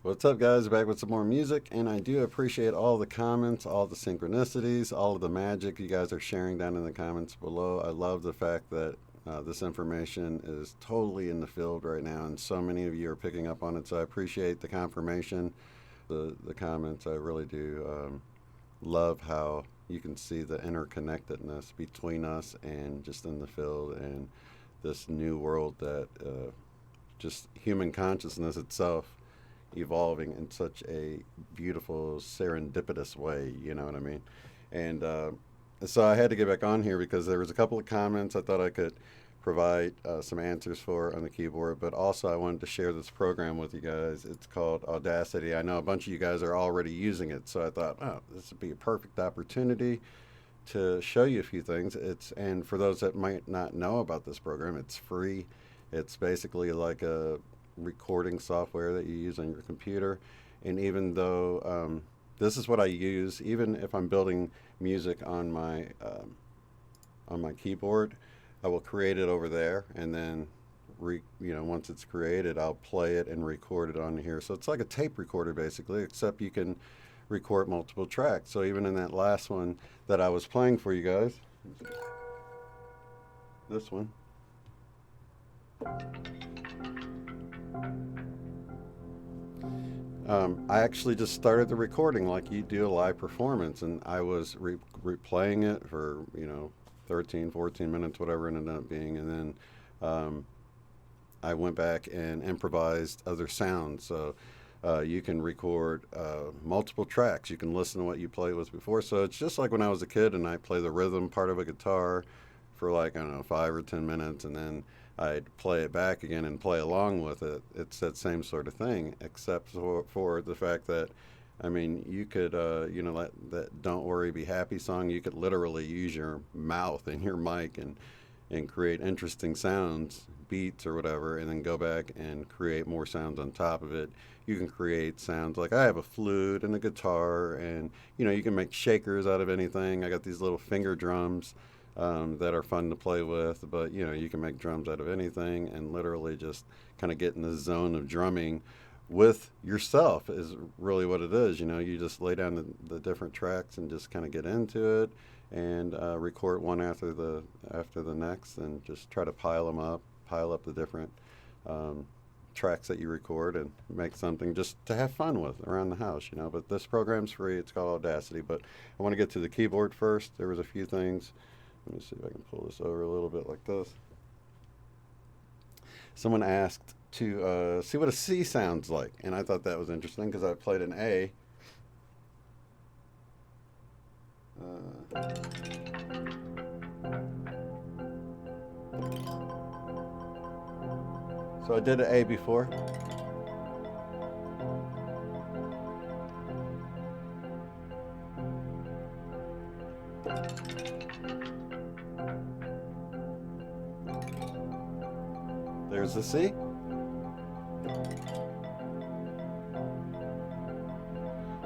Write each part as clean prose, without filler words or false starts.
What's up, guys? Back with some more music, and I do appreciate all the comments, all the synchronicities, all of the magic you guys are sharing down in the comments below. I love the fact that this information is totally in the field right now, and so many of you are picking up on it. So I appreciate the confirmation, the comments. I really do love how you can see the interconnectedness between us and just in the field and this new world that just human consciousness itself evolving in such a beautiful serendipitous way, you know what I mean? And so I had to get back on here because there was a couple of comments I thought I could provide some answers for on the keyboard, but also I wanted to share this program with you guys. It's called Audacity. I know a bunch of you guys are already using it, so I thought, oh, this would be a perfect opportunity to show you a few things. And for those that might not know about this program, it's free. It's basically like a recording software that you use on your computer. And even though this is what I use, even if I'm building music on my keyboard, I will create it over there, and then once it's created, I'll play it and record it on here. So it's like a tape recorder basically, except you can record multiple tracks. So even in that last one that I was playing for you guys, this one, I actually just started the recording like you do a live performance, and I was replaying it for 13, 14 minutes, whatever it ended up being, and then I went back and improvised other sounds. So you can record multiple tracks. You can listen to what you played with before. So it's just like when I was a kid and I play the rhythm part of a guitar for like, I don't know, 5 or 10 minutes, and then I'd play it back again and play along with it. It's that same sort of thing, except for the fact that, I mean, you could, that "Don't Worry, Be Happy" song, you could literally use your mouth and your mic and create interesting sounds, beats or whatever, and then go back and create more sounds on top of it. You can create sounds like I have a flute and a guitar, and you can make shakers out of anything. I got these little finger drums that are fun to play with, but you can make drums out of anything and literally just kind of get in the zone of drumming with yourself is really what it is. You just lay down the different tracks and just kind of get into it and record one after the next, and just try to pile up the different tracks that you record and make something just to have fun with around the house. But this program's free. It's called Audacity. But I want to get to the keyboard first. There was a few things. Let me see if I can pull this over a little bit like this. Someone asked to see what a C sounds like, and I thought that was interesting because I played an A. So I did an A before. There's the C.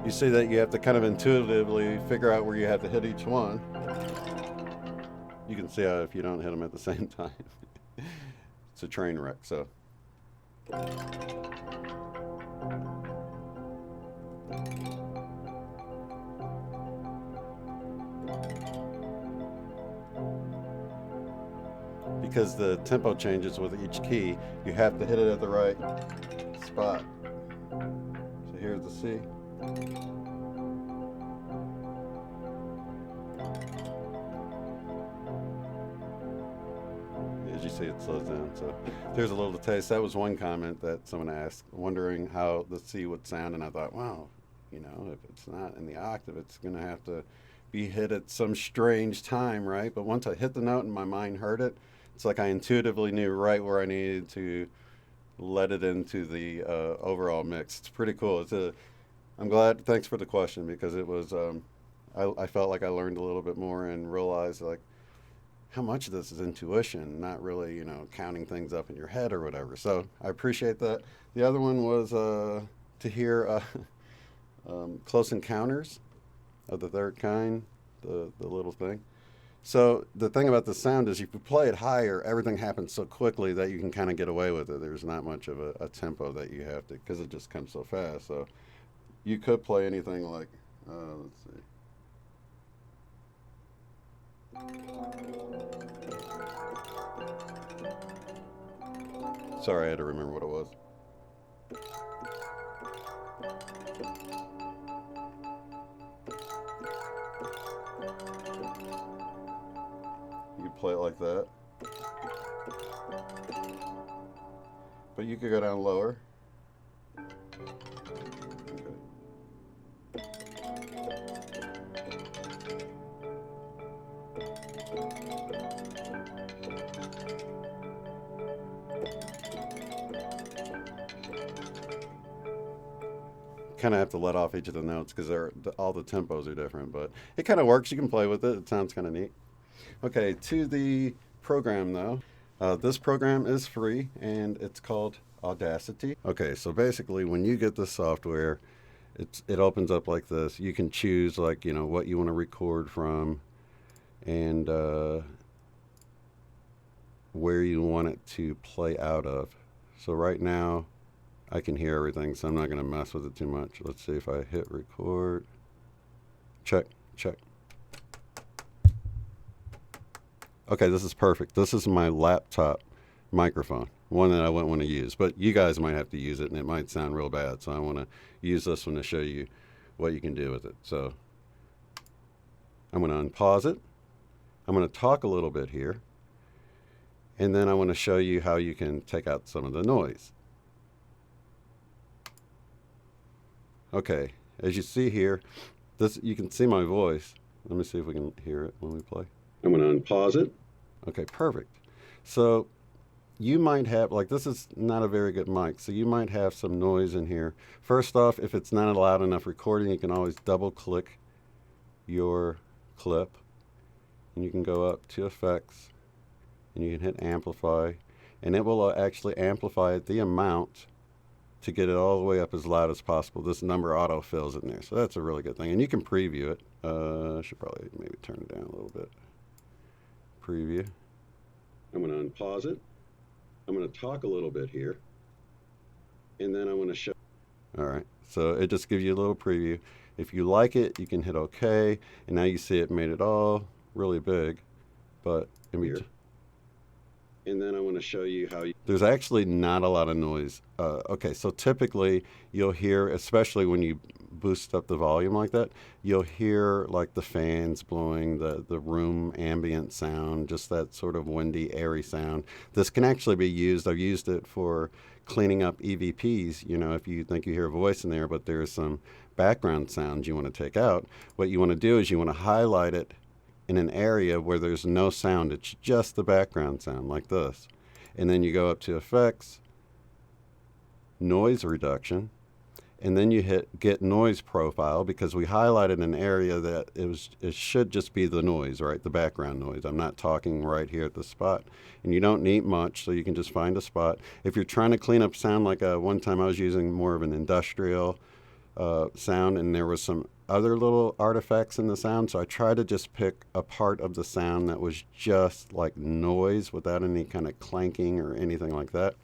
You see that you have to kind of intuitively figure out where you have to hit each one. You can see how if you don't hit them at the same time, it's a train wreck. So because the tempo changes with each key, you have to hit it at the right spot. So here's the C. As you see, it slows down. So there's a little taste. That was one comment that someone asked, wondering how the C would sound, and I thought, wow, if it's not in the octave, it's going to have to be hit at some strange time, right? But once I hit the note and my mind heard it, it's like I intuitively knew right where I needed to let it into the overall mix. It's pretty cool. I'm glad. Thanks for the question, because it was. I felt like I learned a little bit more and realized like how much of this is intuition, not really counting things up in your head or whatever. So I appreciate that. The other one was to hear Close Encounters of the Third Kind, the little thing. So the thing about the sound is if you play it higher, everything happens so quickly that you can kind of get away with it. There's not much of a tempo that you have to, because it just comes so fast. So you could play anything like, let's see. Sorry, I had to remember what it was. You could play it like that. But you could go down lower. Kind of have to let off each of the notes because all the tempos are different, but it kind of works. You can play with it. It sounds kind of neat. Okay, to the program though. This program is free and it's called Audacity. Okay, so basically when you get the software, it opens up like this. You can choose like, you know, what you want to record from and where you want it to play out of. So right now I can hear everything, so I'm not going to mess with it too much. Let's see if I hit record. Check, check. Okay, this is perfect. This is my laptop microphone, one that I wouldn't want to use, but you guys might have to use it and it might sound real bad, so I want to use this one to show you what you can do with it. So I'm going to unpause it. I'm going to talk a little bit here, and then I want to show you how you can take out some of the noise. Okay, as you see here, you can see my voice. Let me see if we can hear it when we play. I'm going to unpause it. Okay, perfect. So you might have, like, this is not a very good mic, so you might have some noise in here. First off, if it's not a loud enough recording, you can always double click your clip, and you can go up to effects, and you can hit amplify, and it will actually amplify it the amount to get it all the way up as loud as possible. This number auto fills in there, so that's a really good thing. And you can preview it. I should probably maybe turn it down a little bit. Preview. I'm going to unpause it. I'm going to talk a little bit here, and then I want to show. All right, so it just gives you a little preview. If you like it, you can hit OK, and now you see it made it all really big, but here. And then I want to show you how there's actually not a lot of noise. Okay, so typically you'll hear, especially when you boost up the volume like that, you'll hear like the fans blowing, the room ambient sound, just that sort of windy, airy sound. This can actually be used. I've used it for cleaning up EVPs. You know, if you think you hear a voice in there, but there's some background sounds you want to take out, what you want to do is you want to highlight it in an area where there's no sound. It's just the background sound like this. And then you go up to effects, noise reduction, and then you hit get noise profile, because we highlighted an area that it should just be the noise, right? The background noise. I'm not talking right here at the spot. And you don't need much, so you can just find a spot. If you're trying to clean up sound, like one time I was using more of an industrial sound, and there was some other little artifacts in the sound, so I tried to just pick a part of the sound that was just like noise without any kind of clanking or anything like that.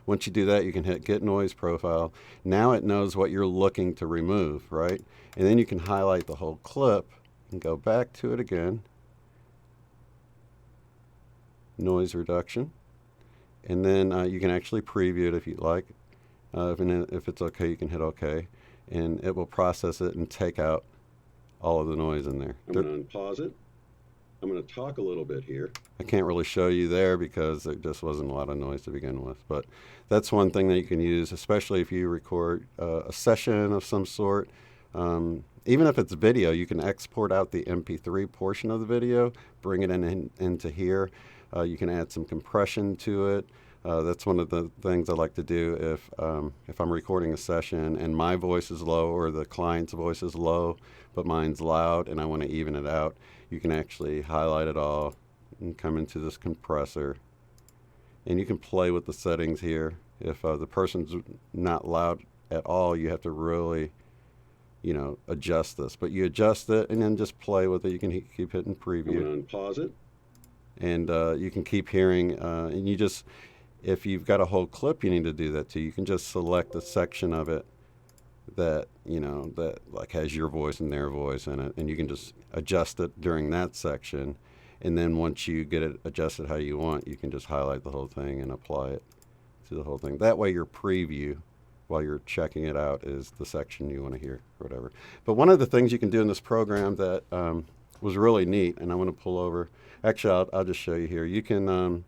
Once you do that, you can hit get noise profile. Now it knows what you're looking to remove, right? And then you can highlight the whole clip and go back to it again. Noise reduction. And then you can actually preview it if you'd like. If it's okay, you can hit OK, and it will process it and take out all of the noise in there. I'm going to unpause it. I'm going to talk a little bit here. I can't really show you there because there just wasn't a lot of noise to begin with, but that's one thing that you can use, especially if you record a session of some sort. Even if it's video, you can export out the MP3 portion of the video, bring it into here. You can add some compression to it. That's one of the things I like to do if I'm recording a session and my voice is low or the client's voice is low, but mine's loud and I want to even it out. You can actually highlight it all and come into this compressor. And you can play with the settings here. If the person's not loud at all, you have to really you know, adjust this. But you adjust it and then just play with it. You can keep hitting preview. I'm going to unpause it. And you can keep hearing, and you just, if you've got a whole clip you need to do that to, you can just select a section of it that, you know, that like has your voice and their voice in it, and you can just adjust it during that section. And then once you get it adjusted how you want, you can just highlight the whole thing and apply it to the whole thing. That way your preview while you're checking it out is the section you want to hear or whatever. But one of the things you can do in this program that was really neat, and I want to pull over, actually I'll just show you here. You can,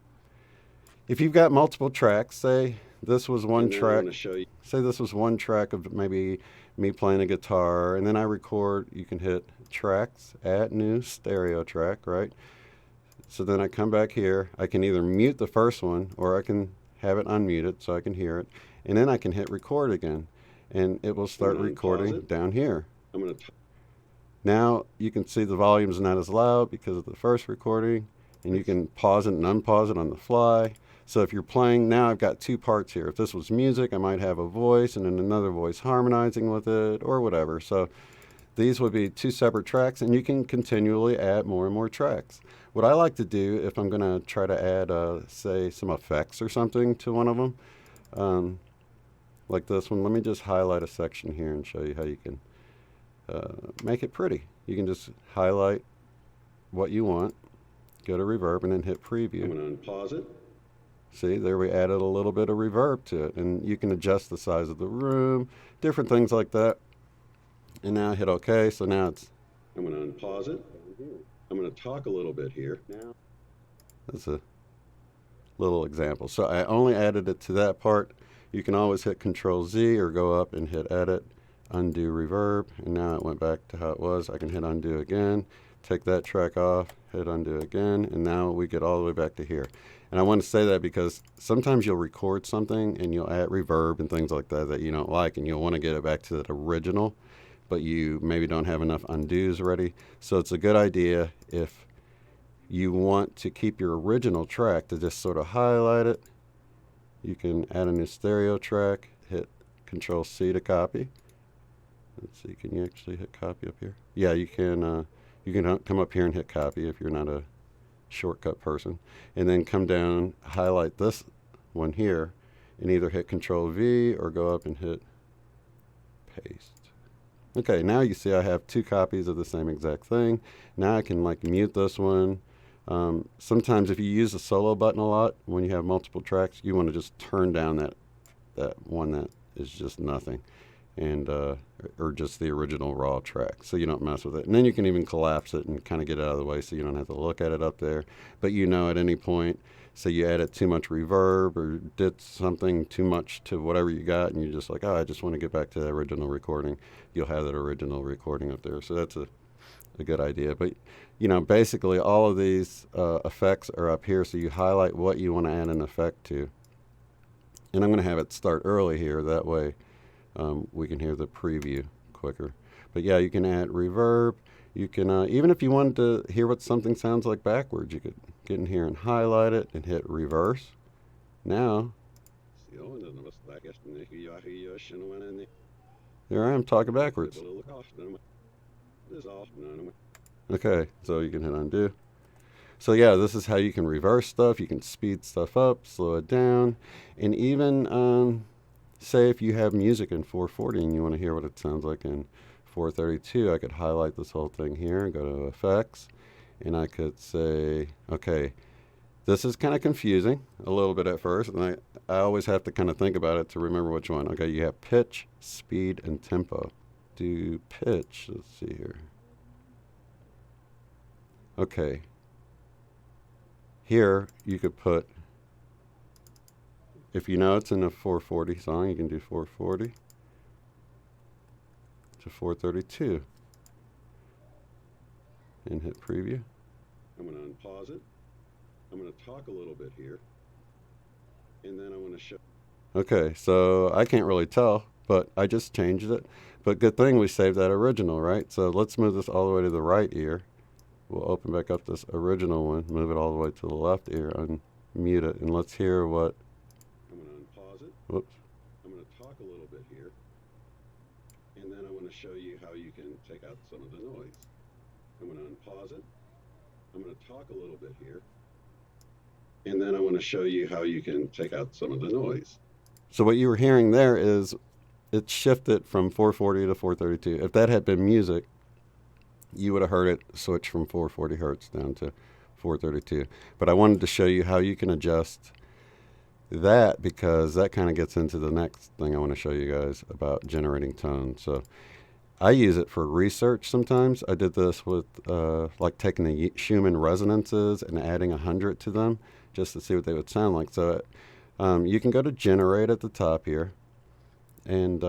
if you've got multiple tracks, say this was one track, say this was one track of maybe me playing a guitar, and then I record, you can hit tracks, add new stereo track, right? So then I come back here, I can either mute the first one or I can have it unmuted so I can hear it, and then I can hit record again, and it will start recording down here. Now you can see the volume's not as loud because of the first recording, and you can pause it and unpause it on the fly. So if you're playing, now I've got two parts here. If this was music, I might have a voice and then another voice harmonizing with it or whatever. So these would be two separate tracks, and you can continually add more and more tracks. What I like to do if I'm going to try to add, say, some effects or something to one of them, like this one, let me just highlight a section here and show you how you can make it pretty. You can just highlight what you want, go to reverb, and then hit preview. I'm going to unpause it. See, there we added a little bit of reverb to it, and you can adjust the size of the room, different things like that. And now hit OK, so now it's... I'm going to unpause it. I'm going to talk a little bit here. That's a little example. So I only added it to that part. You can always hit Control Z or go up and hit Edit, Undo Reverb, and now it went back to how it was. I can hit Undo again, take that track off, hit Undo again, and now we get all the way back to here. And I want to say that because sometimes you'll record something and you'll add reverb and things like that that you don't like, and you'll want to get it back to that original, but you maybe don't have enough undos ready. So it's a good idea if you want to keep your original track to just sort of highlight it. You can add a new stereo track, hit Control C to copy. Let's see, can you actually hit copy up here? Yeah, you can come up here and hit copy if you're not a shortcut person, and then come down, highlight this one here, and either hit Control V or go up and hit paste. Okay, now you see I have two copies of the same exact thing. Now I can like mute this one. Sometimes if you use the solo button a lot when you have multiple tracks, you want to just turn down that one that is just nothing, and or just the original raw track, so you don't mess with it. And then you can even collapse it and kind of get it out of the way so you don't have to look at it up there. But you know at any point, say you added too much reverb or did something too much to whatever you got, and you're just like, oh, I just want to get back to the original recording, you'll have that original recording up there. So that's a good idea. But you know, basically all of these effects are up here, so you highlight what you want to add an effect to. And I'm going to have it start early here, that way we can hear the preview quicker. But yeah, you can add reverb. You can, even if you wanted to hear what something sounds like backwards, you could get in here and highlight it and hit reverse. Now, there I am talking backwards. Okay, so you can hit undo. So yeah, this is how you can reverse stuff. You can speed stuff up, slow it down, and even say if you have music in 440 and you want to hear what it sounds like in 432, I could highlight this whole thing here and go to effects, and I could say, okay, this is kind of confusing a little bit at first, and I always have to kind of think about it to remember which one. Okay, you have pitch, speed, and tempo. Do pitch, let's see here. Okay, here you could put, if you know it's in a 440 song, you can do 440 to 432 and hit preview. I'm going to unpause it. I'm going to talk a little bit here, and then I want to show. Okay, so I can't really tell, but I just changed it. But good thing we saved that original, right? So let's move this all the way to the right ear. We'll open back up this original one, move it all the way to the left ear, unmute it, and let's hear what. I'm going to unpause it. Whoops. I'm going to talk a little bit here, And then I want to show you how you can take out some of the noise. I'm going to unpause it. I'm going to talk a little bit here. And then I want to show you how you can take out some of the noise. So what you were hearing there is it shifted from 440 to 432. If that had been music, you would have heard it switch from 440 hertz down to 432. But I wanted to show you how you can adjust that, because that kind of gets into the next thing I want to show you guys about generating tone. So I use it for research sometimes. I did this with like taking the Schumann resonances and adding 100 to them just to see what they would sound like. So you can go to generate at the top here, and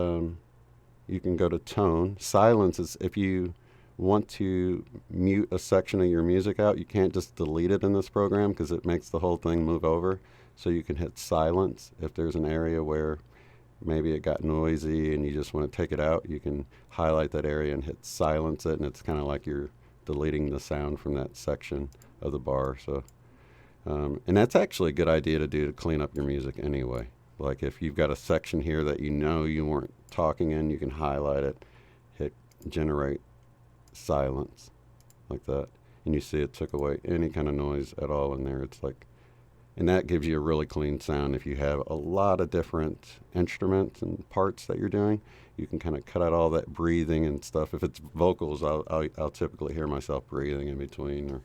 you can go to tone. Silence is if you want to mute a section of your music out. You can't just delete it in this program because it makes the whole thing move over. So you can hit silence if there's an area where maybe it got noisy and you just want to take it out. You can highlight that area and hit silence it, and it's kind of like you're deleting the sound from that section of the bar. So, and that's actually a good idea to do to clean up your music anyway. Like if you've got a section here that you know you weren't talking in, you can highlight it, hit generate silence like that, and you see it took away any kind of noise at all in there. It's like, and that gives you a really clean sound. If you have a lot of different instruments and parts that you're doing, you can kind of cut out all that breathing and stuff. If it's vocals, I'll typically hear myself breathing in between or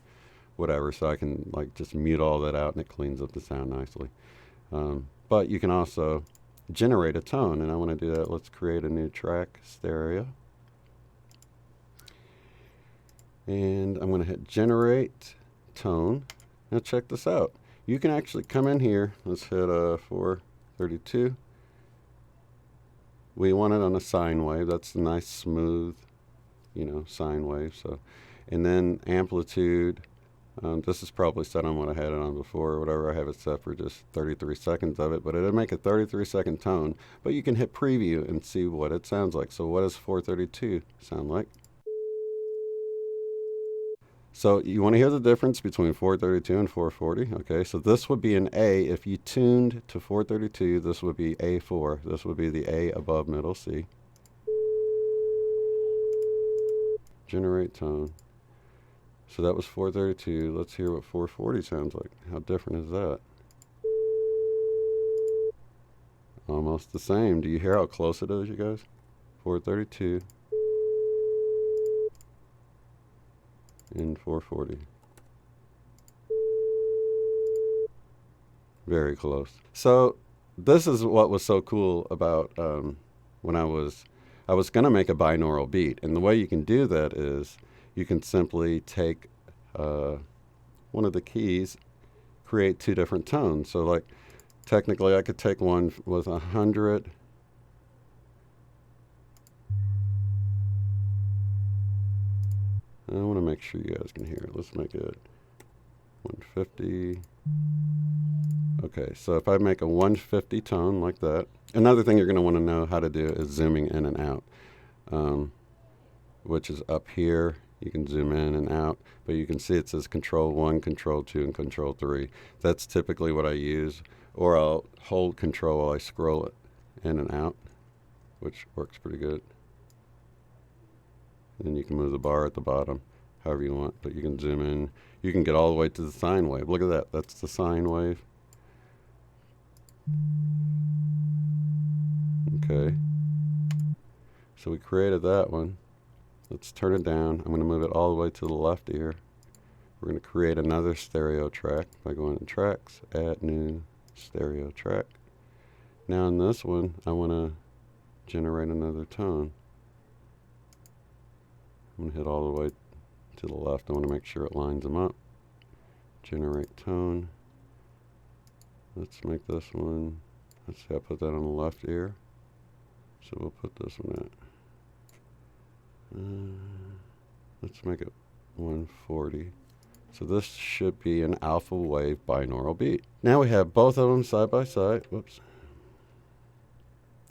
whatever, so I can like just mute all that out, and it cleans up the sound nicely. But you can also generate a tone, and I want to do that. Let's create a new track, stereo. And I'm going to hit generate tone. Now check this out. You can actually come in here. Let's hit 432. We want it on a sine wave. That's a nice smooth, sine wave. So, and then amplitude. This is probably set on what I had it on before or whatever. I have it set for just 33 seconds of it, but it'll make a 33-second tone. But you can hit preview and see what it sounds like. So what does 432 sound like? So you want to hear the difference between 432 and 440. Okay, so this would be an A. If you tuned to 432, this would be A4. This would be the A above middle C. Generate tone. So that was 432. Let's hear what 440 sounds like. How different is that? Almost the same. Do you hear how close it is, you guys? 432. And 440. Very close. So this is what was so cool about when I was going to make a binaural beat. And the way you can do that is you can simply take one of the keys, create two different tones. So like technically I could take one with 100. I want to make sure you guys can hear it. Let's make it 150. Okay, so if I make a 150 tone like that, another thing you're going to want to know how to do is zooming in and out, which is up here. You can zoom in and out, but you can see it says Control 1, Control 2, and Control 3. That's typically what I use, or I'll hold Control while I scroll it in and out, which works pretty good. And you can move the bar at the bottom however you want, but you can zoom in. You can get all the way to the sine wave. Look at that. That's the sine wave. Okay. So we created that one. Let's turn it down. I'm going to move it all the way to the left ear. We're going to create another stereo track by going to Tracks, Add New Stereo Track. Now in this one, I want to generate another tone. I'm going to hit all the way to the left. I want to make sure it lines them up. Generate tone. Let's make this one. Let's see, I put that on the left ear. So we'll put this one at. Let's make it 140. So this should be an alpha wave binaural beat. Now we have both of them side by side. Whoops.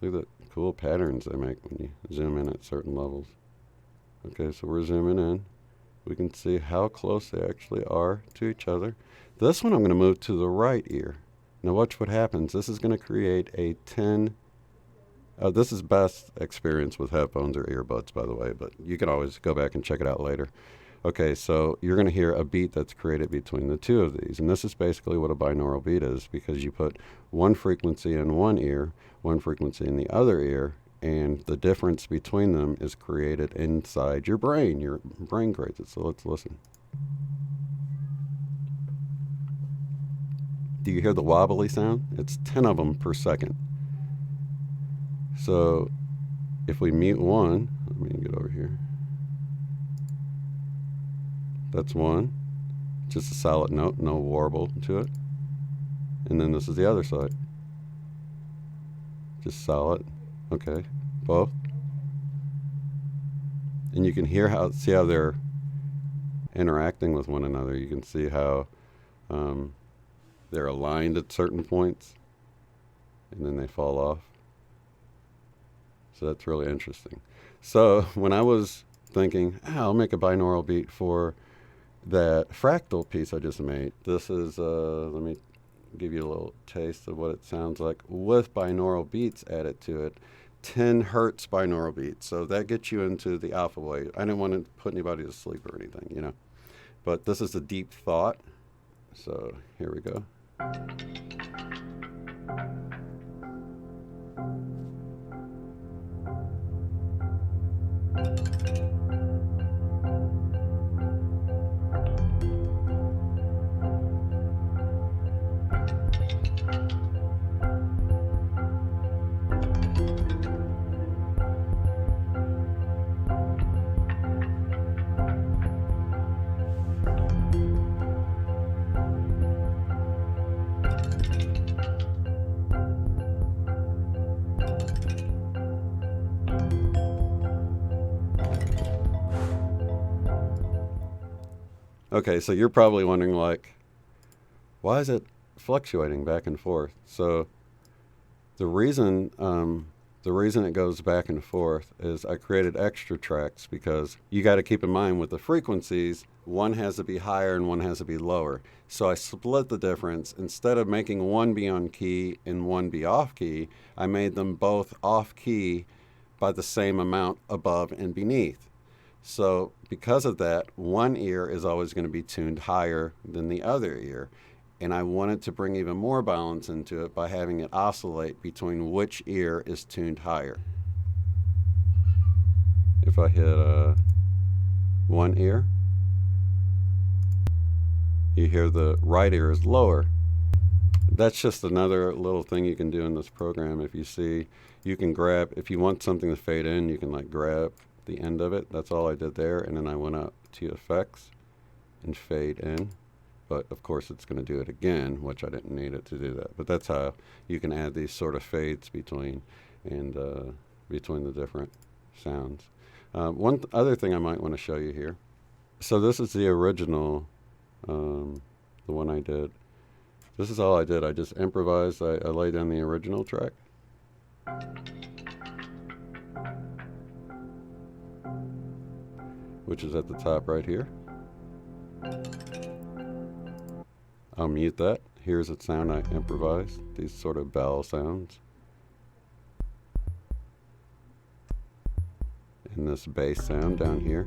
Look at the cool patterns they make when you zoom in at certain levels. Okay, so we're zooming in. We can see how close they actually are to each other. This one I'm going to move to the right ear. Now watch what happens. This is going to create a 10 This is best experience with headphones or earbuds, by the way, but you can always go back and check it out later. Okay, so you're going to hear a beat that's created between the two of these. And this is basically what a binaural beat is, because you put one frequency in one ear, one frequency in the other ear, and the difference between them is created inside your brain. Your brain creates it. So let's listen. Do you hear the wobbly sound? It's 10 of them per second. So if we mute one, let me get over here. That's one, just a solid note, no warble to it. And then this is the other side. Just solid. Okay, both. And you can hear see how they're interacting with one another. You can see how they're aligned at certain points, and then they fall off. So that's really interesting. So when I was thinking, I'll make a binaural beat for that Fractal piece I just made. This is, let me give you a little taste of what it sounds like with binaural beats added to it. 10 hertz binaural beats. So that gets you into the alpha wave. I didn't want to put anybody to sleep or anything, you know. But this is a deep thought. So here we go. Okay, so you're probably wondering, like, why is it fluctuating back and forth? So the reason it goes back and forth is I created extra tracks, because you got to keep in mind with the frequencies, one has to be higher and one has to be lower. So I split the difference. Instead of making one be on key and one be off key, I made them both off key by the same amount above and beneath. So because of that, one ear is always going to be tuned higher than the other ear. And I wanted to bring even more balance into it by having it oscillate between which ear is tuned higher. If I hit one ear, you hear the right ear is lower. That's just another little thing you can do in this program. If you see, you can grab, if you want something to fade in, you can like grab the end of it. That's all I did there. And then I went up to effects and fade in. But of course it's going to do it again, which I didn't need it to do that. But that's how you can add these sort of fades between between the different sounds. One other thing I might want to show you here. So this is the original, the one I did. This is all I did. I just improvised. I laid down the original track. Which is at the top right here. I'll mute that. Here's the sound I improvised. These sort of bell sounds. And this bass sound down here.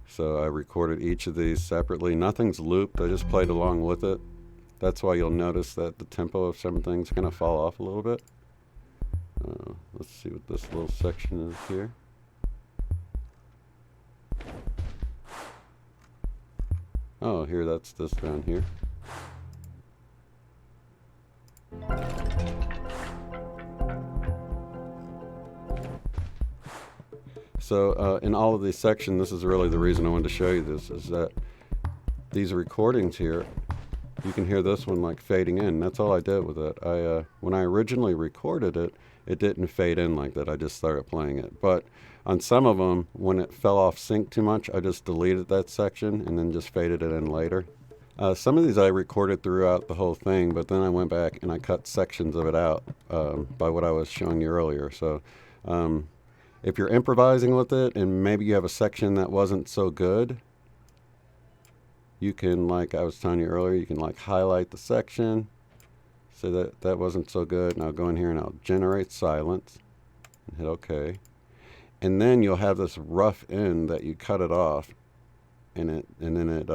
So I recorded each of these separately. Nothing's looped. I just played along with it. That's why you'll notice that the tempo of some things kind of fall off a little bit. Let's see what this little section is here. Oh, here, that's this down here. So in all of these sections, this is really the reason I wanted to show you this, is that these recordings here, you can hear this one like fading in. That's all I did with it. When I originally recorded it, it didn't fade in like that. I just started playing it. But on some of them, when it fell off sync too much, I just deleted that section and then just faded it in later. Some of these I recorded throughout the whole thing, but then I went back and I cut sections of it out by what I was showing you earlier. So if you're improvising with it and maybe you have a section that wasn't so good, you can, like I was telling you earlier, you can like highlight the section, So that wasn't so good. And I'll go in here and I'll generate silence and hit OK. And then you'll have this rough end that you cut it off, and then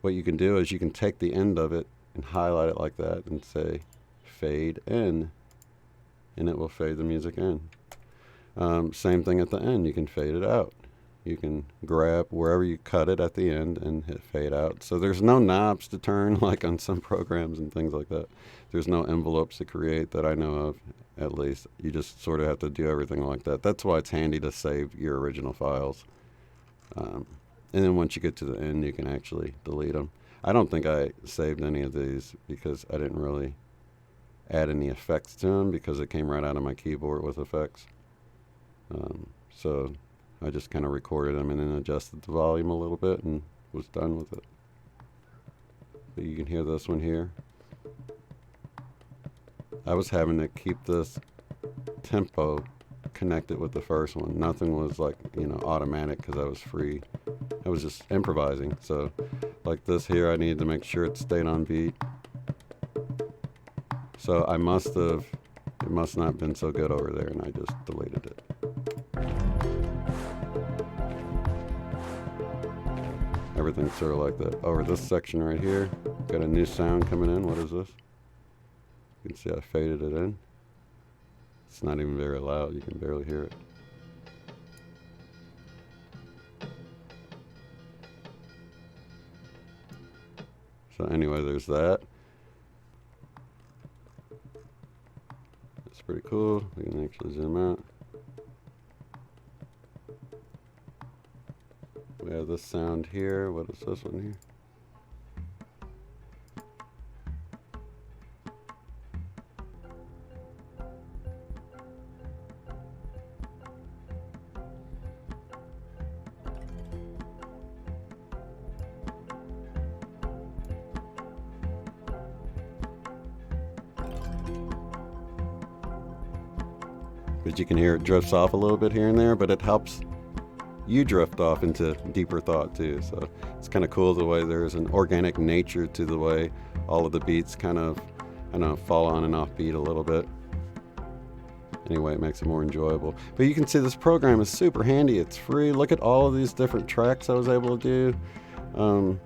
what you can do is you can take the end of it and highlight it like that and say fade in, and it will fade the music in. Same thing at the end, you can fade it out. You can grab wherever you cut it at the end and hit fade out. So there's no knobs to turn like on some programs and things like that. There's no envelopes to create that I know of, at least. You just sort of have to do everything like that. That's why it's handy to save your original files. And then once you get to the end, you can actually delete them. I don't think I saved any of these because I didn't really add any effects to them because it came right out of my keyboard with effects. So I just kind of recorded them and then adjusted the volume a little bit and was done with it. But you can hear this one here. I was having to keep this tempo connected with the first one. Nothing was like, automatic because I was free. I was just improvising. So like this here, I needed to make sure it stayed on beat. So it must not have been so good over there, and I just deleted it. Everything's sort of like that. Over this section right here, got a new sound coming in. What is this? You can see I faded it in. It's not even very loud. You can barely hear it. So anyway, there's that. It's pretty cool. We can actually zoom out. We have this sound here. What is this one here? But you can hear it drifts off a little bit here and there, but it helps you drift off into deeper thought too. So it's kind of cool the way there's an organic nature to the way all of the beats kind of, fall on and off beat a little bit. Anyway, it makes it more enjoyable. But you can see this program is super handy. It's free. Look at all of these different tracks I was able to do.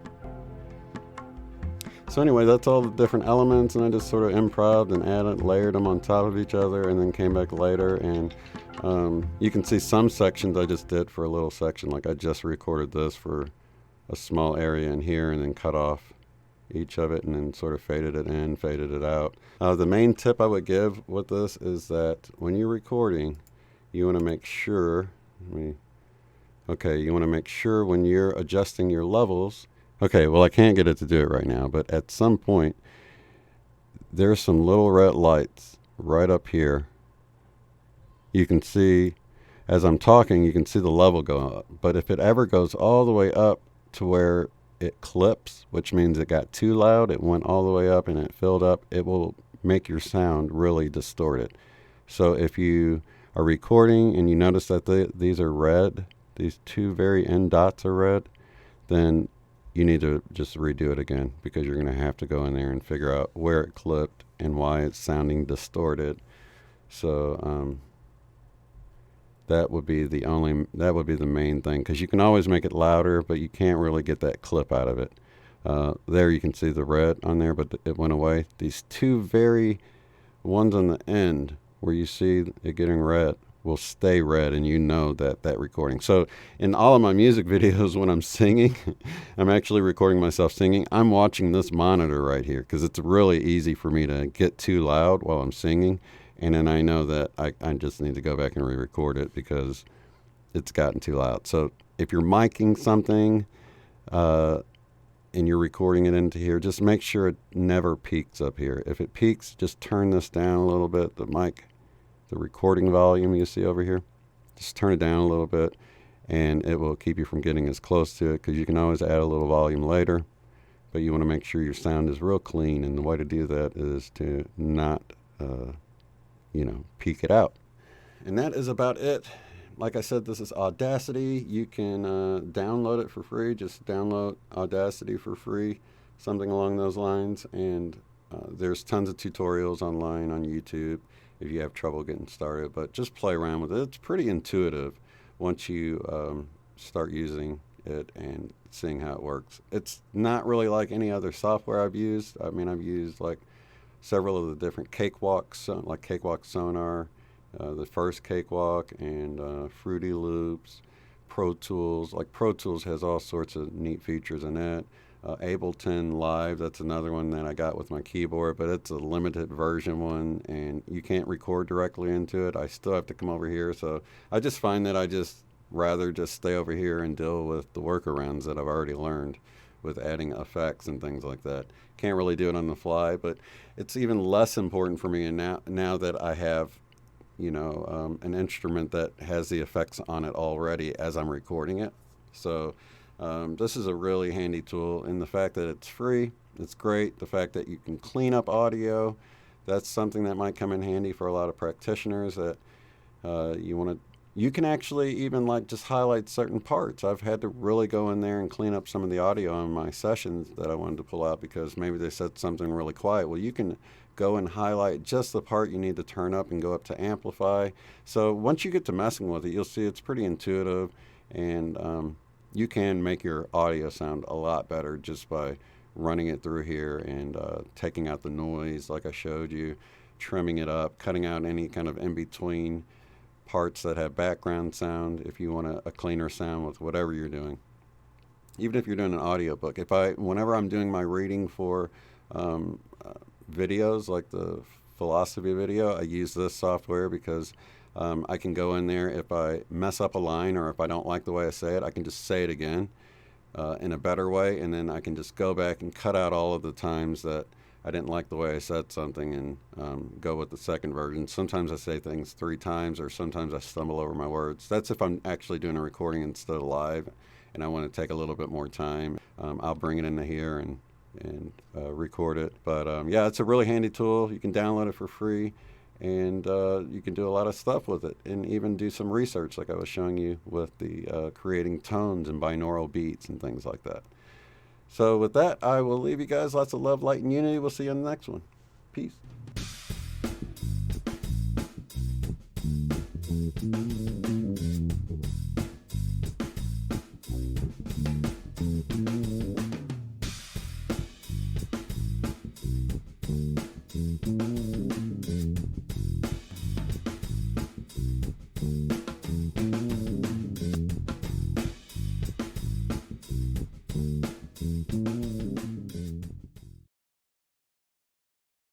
So anyway, that's all the different elements, and I just sort of improv'd and layered them on top of each other, and then came back later. And you can see some sections I just did for a little section, like I just recorded this for a small area in here, and then cut off each of it, and then sort of faded it in, faded it out. The main tip I would give with this is that when you're recording, you want to make sure. You want to make sure when you're adjusting your levels. Okay, well, I can't get it to do it right now, but at some point, there's some little red lights right up here. You can see, as I'm talking, you can see the level go up. But if it ever goes all the way up to where it clips, which means it got too loud, it went all the way up and it filled up, it will make your sound really distorted. So if you are recording and you notice that these are red, these two very end dots are red, then you need to just redo it again, because you're going to have to go in there and figure out where it clipped and why it's sounding distorted. So that would be the main thing, because you can always make it louder, but you can't really get that clip out of it. There you can see the red on there, but it went away. These two very ones on the end where you see it getting red will stay red, and you know that recording. So in all of my music videos, when I'm singing, I'm actually recording myself singing, I'm watching this monitor right here, because it's really easy for me to get too loud while I'm singing, and then I know that I just need to go back and re-record it because it's gotten too loud. So if you're micing something and you're recording it into here, just make sure it never peaks up here. If it peaks, just turn this down a little bit, the recording volume you see over here, just turn it down a little bit, and it will keep you from getting as close to it, because you can always add a little volume later, but you want to make sure your sound is real clean, and the way to do that is to not peak it out. And that is about it. Like I said, this is Audacity. You can download it for free. Just download Audacity for free, something along those lines, and there's tons of tutorials online on YouTube if you have trouble getting started, but just play around with it. It's pretty intuitive once you start using it and seeing how it works. It's not really like any other software I've used. I mean, I've used like several of the different cakewalks, like Cakewalk Sonar, the first Cakewalk, and Fruity Loops, Pro Tools. Like Pro Tools has all sorts of neat features in it. Ableton Live, that's another one that I got with my keyboard, but it's a limited version one, and you can't record directly into it. I still have to come over here, so I just find that I just rather just stay over here and deal with the workarounds that I've already learned with adding effects and things like that. Can't really do it on the fly, but it's even less important for me now that I have, an instrument that has the effects on it already as I'm recording it. So this is a really handy tool, and the fact that it's free, it's great. The fact that you can clean up audio, that's something that might come in handy for a lot of practitioners that you can actually even like just highlight certain parts. I've had to really go in there and clean up some of the audio on my sessions that I wanted to pull out because maybe they said something really quiet. Well, you can go and highlight just the part you need to turn up and go up to amplify. So once you get to messing with it, you'll see it's pretty intuitive, and you can make your audio sound a lot better just by running it through here and taking out the noise like I showed you, trimming it up, cutting out any kind of in-between parts that have background sound if you want a cleaner sound with whatever you're doing. Even if you're doing an audiobook, whenever I'm doing my reading for videos like the philosophy video, I use this software because I can go in there. If I mess up a line or if I don't like the way I say it, I can just say it again in a better way, and then I can just go back and cut out all of the times that I didn't like the way I said something and go with the second version. Sometimes I say things 3 times, or sometimes I stumble over my words. That's if I'm actually doing a recording instead of live and I want to take a little bit more time. I'll bring it into here and record it. But yeah, it's a really handy tool. You can download it for free, and you can do a lot of stuff with it, and even do some research like I was showing you with the creating tones and binaural beats and things like that. So with that, I will leave you guys. Lots of love, light, and unity. We'll see you on the next one. Peace.